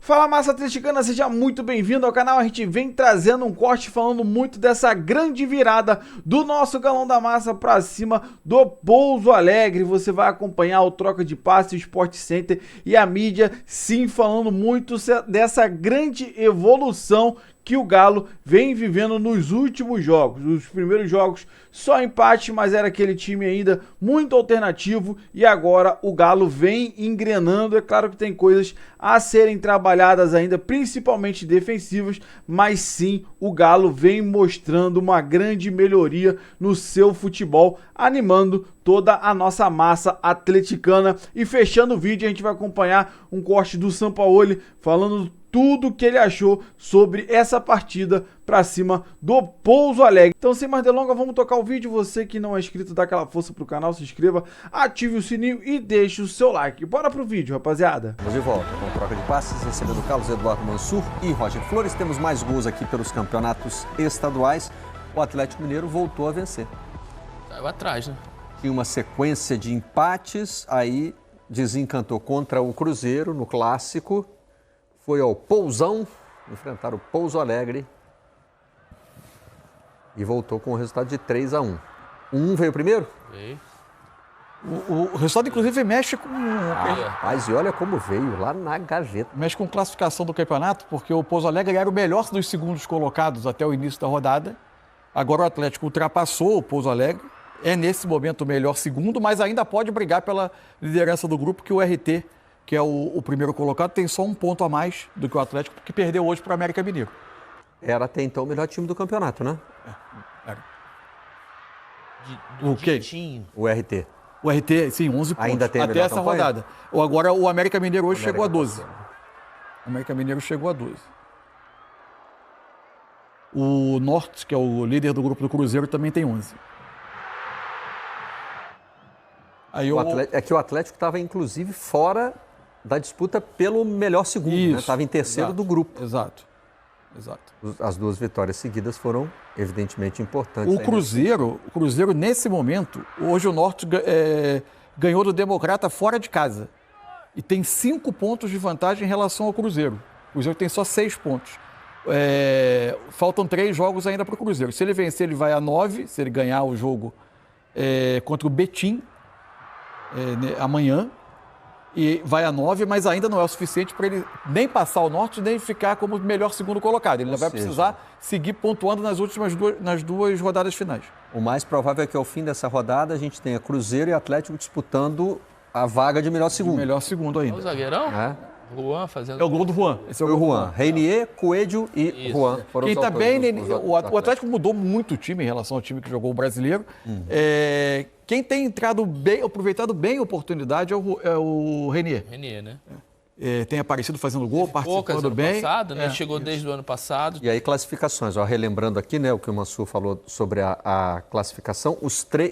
Fala, massa atleticana, seja muito bem-vindo ao canal. A gente vem trazendo um corte falando muito dessa grande virada do nosso Galão da Massa para cima do Pouso Alegre. Você vai acompanhar o troca de passe, o Sport Center e a mídia, sim, falando muito dessa grande evolução que o Galo vem vivendo nos últimos jogos. Os primeiros jogos só empate, mas era aquele time ainda muito alternativo e agora o Galo vem engrenando. É claro que tem coisas a serem trabalhadas ainda, principalmente defensivas, mas sim, o Galo vem mostrando uma grande melhoria no seu futebol, animando toda a nossa massa atleticana. E fechando o vídeo, a gente vai acompanhar um corte do Sampaoli falando tudo que ele achou sobre essa partida para cima do Pouso Alegre. Então, sem mais delongas, vamos tocar o vídeo. Você que não é inscrito, dá aquela força pro canal, se inscreva, ative o sininho e deixe o seu like. Bora pro vídeo, rapaziada. Vamos de volta com troca de passes, recebendo Carlos Eduardo Mansur e Roger Flores. Temos mais gols aqui pelos campeonatos estaduais. O Atlético Mineiro voltou a vencer. Saiu atrás, né? Tinha uma sequência de empates, aí desencantou contra o Cruzeiro no Clássico. Foi ao Pousão, enfrentar o Pouso Alegre e voltou com o resultado de 3-1. Veio primeiro? Veio. O resultado, inclusive, mexe com... Mas e olha como veio, lá na gaveta. Mexe com classificação do campeonato, porque o Pouso Alegre era o melhor dos segundos colocados até o início da rodada. Agora o Atlético ultrapassou o Pouso Alegre, é nesse momento o melhor segundo, mas ainda pode brigar pela liderança do grupo, que o RT, que é o primeiro colocado, tem só um ponto a mais do que o Atlético, que perdeu hoje para o América Mineiro. Era até então o melhor time do campeonato, né? Era. O quê? O RT. O RT, sim, 11 pontos. Ainda tem a até melhor essa campanha? rodada. Agora o América Mineiro hoje chegou a 12. O América Mineiro chegou a 12. O Norte, que é o líder do grupo do Cruzeiro, também tem 11. Aí É que o Atlético estava, inclusive, fora da disputa pelo melhor segundo, né? Estava em terceiro do grupo. Exato. As duas vitórias seguidas foram, evidentemente, importantes. O Cruzeiro, nesse momento, hoje o Norte ganhou do Democrata fora de casa. E tem 5 pontos de vantagem em relação ao Cruzeiro. O Cruzeiro tem só 6 pontos. Faltam 3 jogos ainda para o Cruzeiro. Se ele vencer, ele vai a 9, se ele ganhar o jogo contra o Betim, amanhã, e vai a 9, mas ainda não é o suficiente para ele nem passar o Norte, nem ficar como o melhor segundo colocado. Ele ainda vai precisar seguir pontuando nas duas rodadas finais. O mais provável é que ao fim dessa rodada a gente tenha Cruzeiro e Atlético disputando a vaga de melhor segundo. Melhor segundo ainda. O zagueirão? Juan fazendo... É o gol do Juan. Esse é o Juan. Reinier, Coelho e Juan. Foram Quem os está bem, autores o Atlético mudou muito o time em relação ao time que jogou o Brasileiro. Quem tem entrado bem, aproveitado bem a oportunidade é o Reinier. Reinier, né? Tem aparecido fazendo gol, participando bem. Passado, né? Chegou desde o ano passado. E aí, classificações. Relembrando aqui, né, o que o Mansur falou sobre a classificação.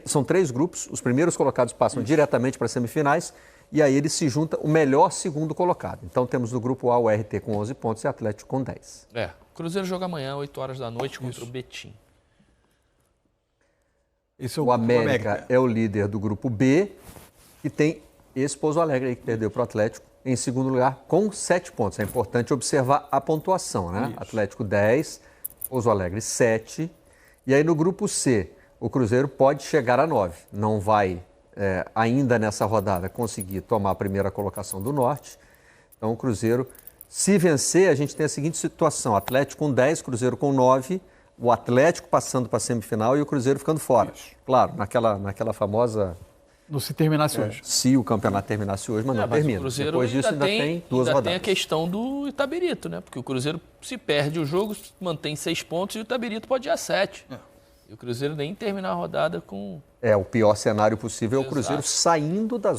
São 3 grupos. Os primeiros colocados passam diretamente para as semifinais. E aí ele se junta o melhor segundo colocado. Então temos no grupo A o RT com 11 pontos e Atlético com 10. O Cruzeiro joga amanhã, 8 horas da noite, contra o Betim. O América é o líder do grupo B e tem esse Pouso Alegre aí que perdeu para o Atlético em segundo lugar com 7 pontos. É importante observar a pontuação, né? Isso. Atlético 10, Pouso Alegre 7. E aí no grupo C, o Cruzeiro pode chegar a 9. Não vai... ainda nessa rodada conseguir tomar a primeira colocação do Norte. Então o Cruzeiro, se vencer, a gente tem a seguinte situação: Atlético com 10, Cruzeiro com 9, o Atlético passando para a semifinal e o Cruzeiro ficando fora. Isso. Claro, naquela famosa... Se terminasse hoje. Se o campeonato terminasse hoje, mas não termina. O Cruzeiro depois disso ainda tem 2 rodadas. Tem a questão do Itabirito, né? Porque o Cruzeiro, se perde o jogo, mantém 6 pontos e o Itabirito pode ir a 7. E o Cruzeiro nem terminar a rodada com... O pior cenário possível é o Cruzeiro saindo da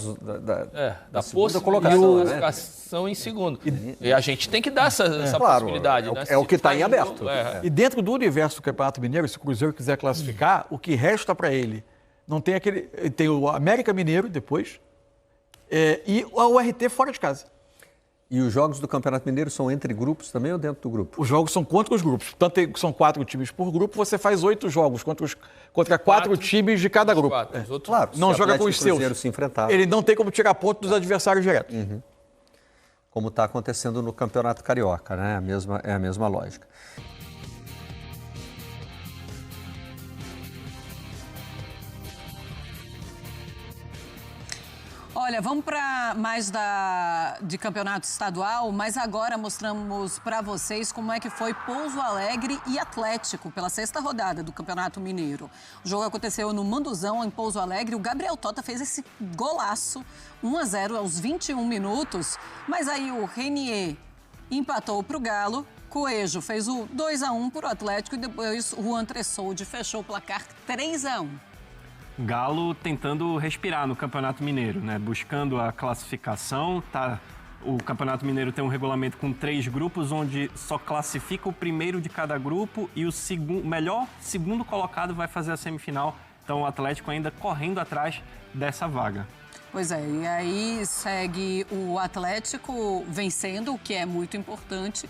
segunda colocação. Da classificação em segundo. E a gente tem que dar essa possibilidade. É o que está em aberto. E dentro do universo do Campeonato Mineiro, se o Cruzeiro quiser classificar, o que resta para ele, não tem aquele... Tem o América Mineiro depois e o RT fora de casa. E os jogos do Campeonato Mineiro são entre grupos também ou dentro do grupo? Os jogos são contra os grupos. Portanto, são 4 times por grupo, você faz 8 jogos contra 4 times de cada grupo. Claro, não joga com os seus. Se enfrentar. Ele não tem como tirar ponto dos adversários diretos. como está acontecendo no Campeonato Carioca, né? É a mesma lógica. Olha, vamos para mais de campeonato estadual, mas agora mostramos para vocês como é que foi Pouso Alegre e Atlético pela 6ª rodada do Campeonato Mineiro. O jogo aconteceu no Manduzão, em Pouso Alegre. O Gabriel Tota fez esse golaço, 1-0 aos 21 minutos, mas aí o Renier empatou para o Galo. Coelho fez o 2-1 para o Atlético e depois o Juan Tressoldi fechou o placar 3-1. Galo tentando respirar no Campeonato Mineiro, né? Buscando a classificação. O Campeonato Mineiro tem um regulamento com 3 grupos, onde só classifica o primeiro de cada grupo e o melhor segundo colocado vai fazer a semifinal. Então o Atlético ainda correndo atrás dessa vaga. Pois é, e aí segue o Atlético vencendo, o que é muito importante.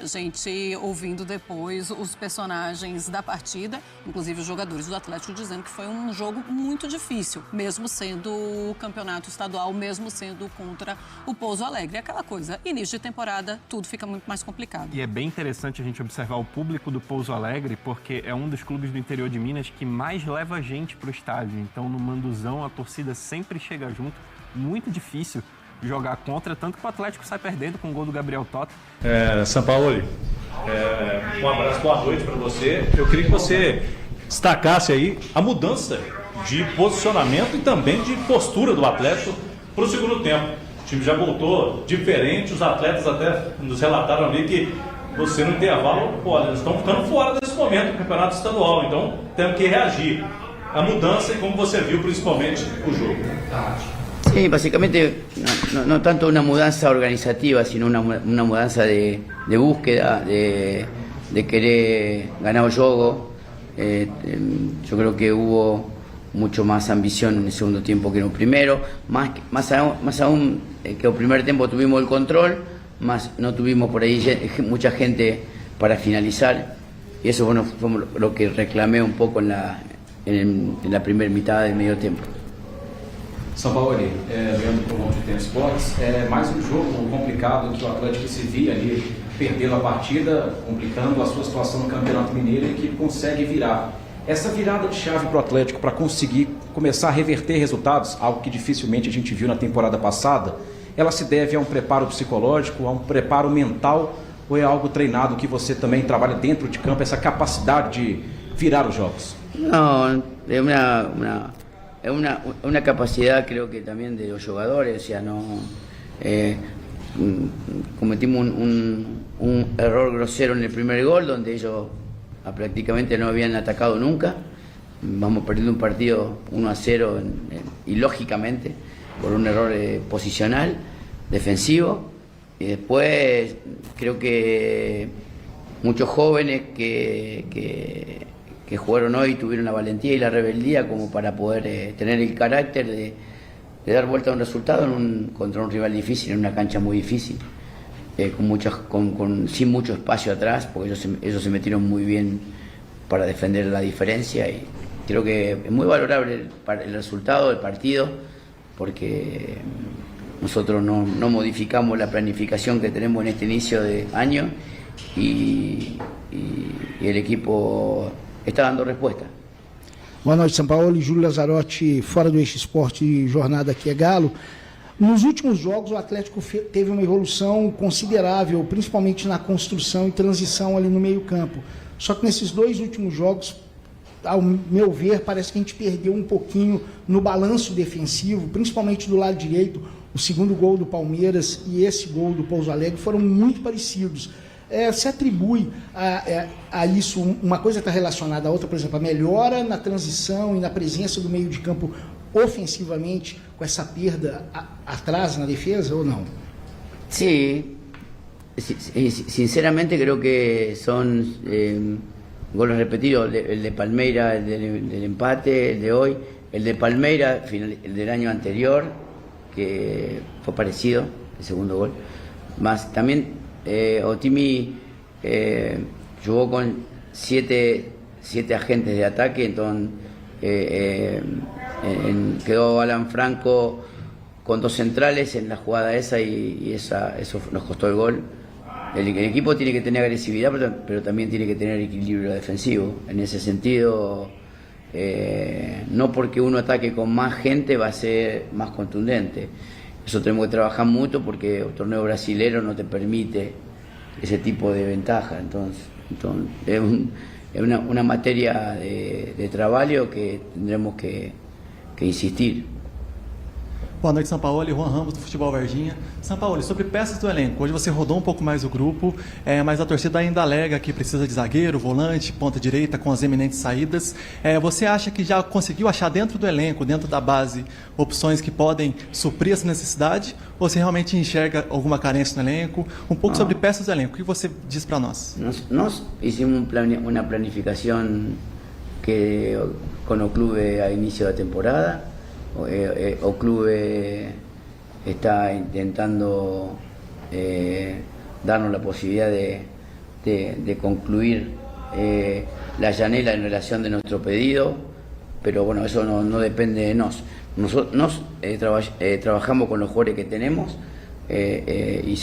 A gente ouvindo depois os personagens da partida, inclusive os jogadores do Atlético, dizendo que foi um jogo muito difícil, mesmo sendo o campeonato estadual, mesmo sendo contra o Pouso Alegre. É aquela coisa, início de temporada, tudo fica muito mais complicado. E é bem interessante a gente observar o público do Pouso Alegre, porque é um dos clubes do interior de Minas que mais leva gente para o estádio. Então, no Manduzão, a torcida sempre chega junto, muito difícil jogar contra, tanto que o Atlético sai perdendo com o gol do Gabriel Tota. Sampaoli, um abraço, boa noite para você. Eu queria que você destacasse aí a mudança de posicionamento e também de postura do Atlético para o segundo tempo. O time já voltou diferente, os atletas até nos relataram ali que você no intervalo, eles estão ficando fora desse momento do campeonato estadual, então temos que reagir. A mudança e como você viu principalmente o jogo. Sí, básicamente no tanto una mudanza organizativa, sino una mudanza de búsqueda, de querer ganar el juego. Yo creo que hubo mucho más ambición en el segundo tiempo que en el primero, más aún que en el primer tiempo tuvimos el control, más no tuvimos por ahí mucha gente para finalizar, y eso bueno, fue lo que reclamé un poco en la primera mitad del medio tiempo. Sampaoli, Leandro Colombo de Tênis Sports, mais um jogo complicado que o Atlético se via ali perdendo a partida, complicando a sua situação no Campeonato Mineiro e que consegue virar. Essa virada de chave para o Atlético para conseguir começar a reverter resultados, algo que dificilmente a gente viu na temporada passada, ela se deve a um preparo psicológico, a um preparo mental ou é algo treinado que você também trabalha dentro de campo, essa capacidade de virar os jogos? No, es una capacidad creo que también de los jugadores, o sea, cometimos un error grosero en el primer gol donde ellos prácticamente no habían atacado nunca, vamos perdiendo un partido 1-0 ilógicamente por un error posicional, defensivo, y después creo que muchos jóvenes que jugaron hoy tuvieron la valentía y la rebeldía como para poder tener el carácter de dar vuelta a un resultado contra un rival difícil, en una cancha muy difícil, sin mucho espacio atrás, porque ellos se metieron muy bien para defender la diferencia, y creo que es muy valorable el resultado del partido, porque nosotros no modificamos la planificación que tenemos en este inicio de año y el equipo está dando resposta. Boa noite, Sampaoli. Júlio Lazzarotti, fora do Eixo Esporte, jornada aqui é Galo. Nos últimos jogos, o Atlético teve uma evolução considerável, principalmente na construção e transição ali no meio-campo. Só que nesses 2 últimos jogos, ao meu ver, parece que a gente perdeu um pouquinho no balanço defensivo, principalmente do lado direito. O segundo gol do Palmeiras e esse gol do Pouso Alegre foram muito parecidos. Se atribui a isso, uma coisa está relacionada à outra, por exemplo, a melhora na transição e na presença do meio de campo ofensivamente, com essa perda atrás na defesa ou não? Sí, sinceramente creo que son goles repetidos, el de Palmeira, el del empate, el de hoy, el de Palmeira, el del año anterior, que fue parecido, el segundo gol, más también Otimi jugó con 7 agentes de ataque, entonces quedó Alan Franco con dos centrales en la jugada esa y eso nos costó el gol. El equipo tiene que tener agresividad, pero también tiene que tener equilibrio defensivo. En ese sentido, no porque uno ataque con más gente va a ser más contundente. Eso tenemos que trabajar mucho porque el torneo brasilero no te permite ese tipo de ventaja. Entonces es una materia de trabalho que tendremos que insistir. Boa noite, Sampaoli. Juan Ramos, do Futebol Varginha. Sampaoli, sobre peças do elenco, hoje você rodou um pouco mais o grupo, mas a torcida ainda alega que precisa de zagueiro, volante, ponta direita, com as eminentes saídas. Você acha que já conseguiu achar dentro do elenco, dentro da base, opções que podem suprir essa necessidade? Ou você realmente enxerga alguma carência no elenco? Um pouco sobre peças do elenco, o que você diz para nós? Nós hicimos uma planificação com o clube a início da temporada. O club está intentando darnos la posibilidad de concluir la llanela en relación de nuestro pedido, pero bueno, eso no depende de nosotros. Nosotros trabajamos con los jugadores que tenemos y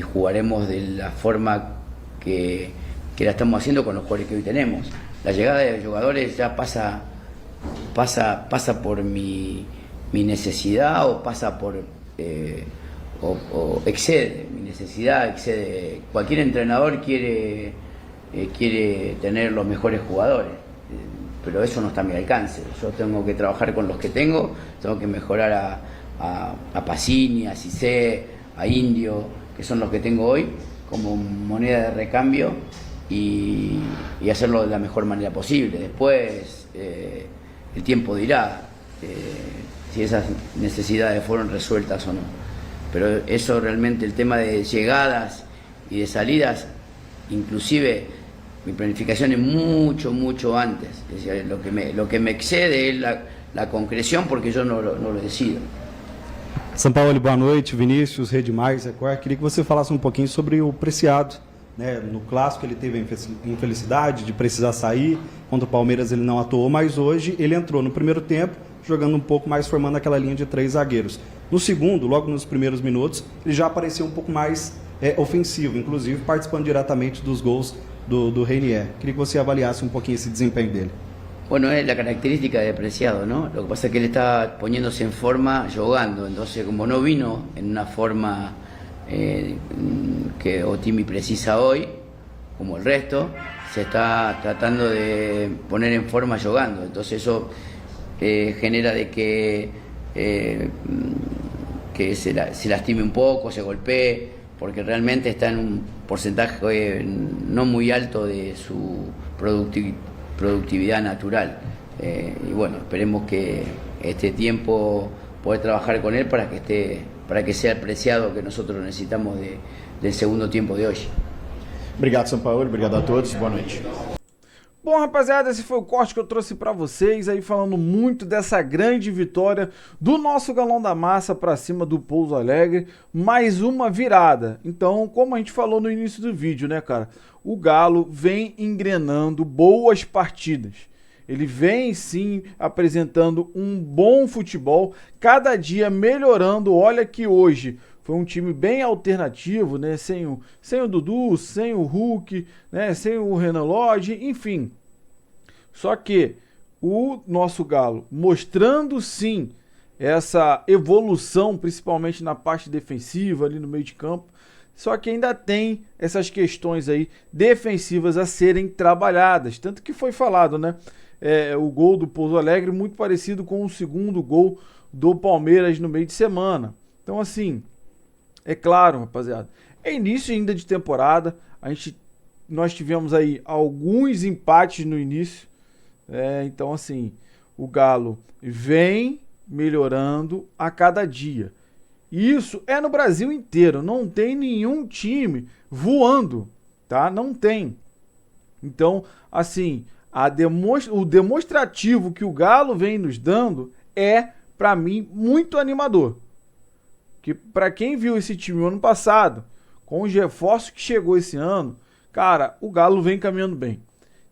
jugaremos de la forma que la estamos haciendo con los jugadores que hoy tenemos. La llegada de jugadores ya pasa por mi necesidad o pasa por o excede mi necesidad, excede. Cualquier entrenador quiere tener los mejores jugadores, pero eso no está a mi alcance. Yo tengo que trabajar con los que tengo que mejorar a Pacini, a Cissé, a Indio, que son los que tengo hoy como moneda de recambio y hacerlo de la mejor manera posible. Después el tiempo dirá si esas necesidades fueron resueltas o no. Pero eso realmente, el tema de llegadas y de salidas, inclusive mi planificación es mucho antes. Es decir, lo que me excede es la concreción porque yo no lo decido. Sampaoli, boa noite. Vinícius, Rede Mais, Record. Queria que você falasse um pouquinho sobre o Preciado. No clássico ele teve a infelicidade de precisar sair, contra o Palmeiras ele não atuou, mas hoje ele entrou no primeiro tempo, jogando um pouco mais, formando aquela linha de 3 zagueiros. No segundo, logo nos primeiros minutos, ele já apareceu um pouco mais ofensivo, inclusive participando diretamente dos gols do Reinier. Queria que você avaliasse um pouquinho esse desempenho dele. Bueno, es la característica de Preciado, ¿no? Lo que pasa es que él está poniéndose en forma jugando, entonces como no vino en una forma que Otimi precisa hoy, como el resto, se está tratando de poner en forma jugando. Entonces eso genera de que se lastime un poco, se golpee, porque realmente está en un porcentaje no muy alto de su productividad natural. Y bueno, esperemos que este tiempo poder trabajar con él para que sea el Preciado que nosotros necesitamos del segundo tiempo de hoje. Obrigado, Sampaoli. Obrigado a todos. Boa noite. Bom, rapaziada, esse foi o corte que eu trouxe pra vocês aí, falando muito dessa grande vitória do nosso Galão da Massa pra cima do Pouso Alegre. Mais uma virada. Então, como a gente falou no início do vídeo, né, cara? O Galo vem engrenando boas partidas. Ele vem, sim, apresentando um bom futebol, cada dia melhorando. Olha que hoje foi um time bem alternativo, né? Sem o Dudu, sem o Hulk, né? Sem o Renan Lodge, enfim. Só que o nosso Galo mostrando, sim, essa evolução, principalmente na parte defensiva, ali no meio de campo. Só que ainda tem essas questões aí defensivas a serem trabalhadas. Tanto que foi falado, né? O gol do Pouso Alegre muito parecido com o segundo gol do Palmeiras no meio de semana. Então, assim, é claro, rapaziada, é início ainda de temporada. Nós tivemos aí alguns empates no início. Então, assim, o Galo vem melhorando a cada dia. Isso é no Brasil inteiro. Não tem nenhum time voando, tá? Não tem. Então, assim, o demonstrativo que o Galo vem nos dando é, pra mim, muito animador. Que pra quem viu esse time ano passado, com os reforços que chegou esse ano, cara, o Galo vem caminhando bem.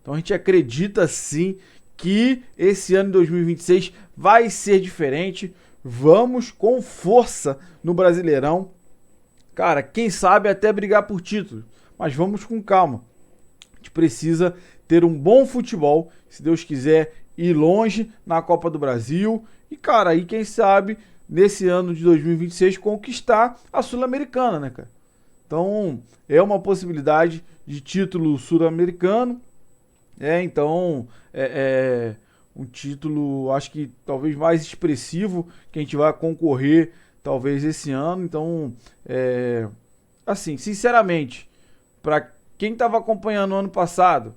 Então a gente acredita sim que esse ano de 2026 vai ser diferente. vamos com força no Brasileirão. Cara, quem sabe até brigar por título, mas vamos com calma. A gente precisa ter um bom futebol, se Deus quiser, ir longe na Copa do Brasil. E, cara, aí quem sabe, nesse ano de 2026, conquistar a Sul-Americana, né, cara? Então, é uma possibilidade de título sul-americano. Então, um título, acho que talvez mais expressivo, que a gente vai concorrer, talvez, esse ano. Então, assim, sinceramente, para quem estava acompanhando o ano passado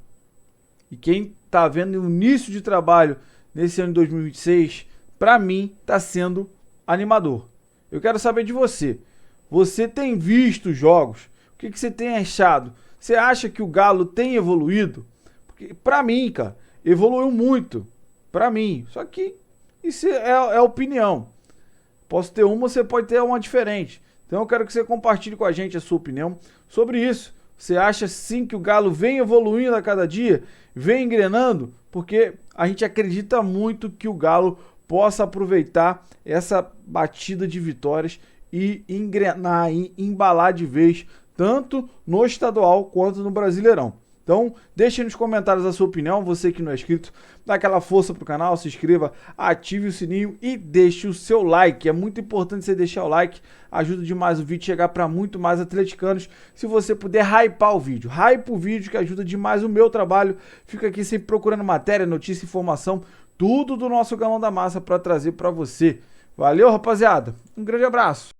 e quem está vendo o início de trabalho nesse ano de 2026, para mim, está sendo animador. Eu quero saber de você. Você tem visto os jogos? O que você tem achado? Você acha que o Galo tem evoluído? Porque, para mim, cara, evoluiu muito. Para mim. Só que isso é opinião. Posso ter uma, você pode ter uma diferente. Então eu quero que você compartilhe com a gente a sua opinião sobre isso. Você acha sim que o Galo vem evoluindo a cada dia? Vem engrenando? Porque a gente acredita muito que o Galo possa aproveitar essa batida de vitórias e engrenar, e embalar de vez, tanto no estadual quanto no Brasileirão. Então, deixe nos comentários a sua opinião, você que não é inscrito, dá aquela força pro canal, se inscreva, ative o sininho e deixe o seu like. É muito importante você deixar o like, ajuda demais o vídeo a chegar para muito mais atleticanos. Se você puder hypar o vídeo, hype o vídeo que ajuda demais o meu trabalho. Fica aqui sempre procurando matéria, notícia, informação, tudo do nosso Galão da Massa para trazer para você. Valeu, rapaziada. Um grande abraço.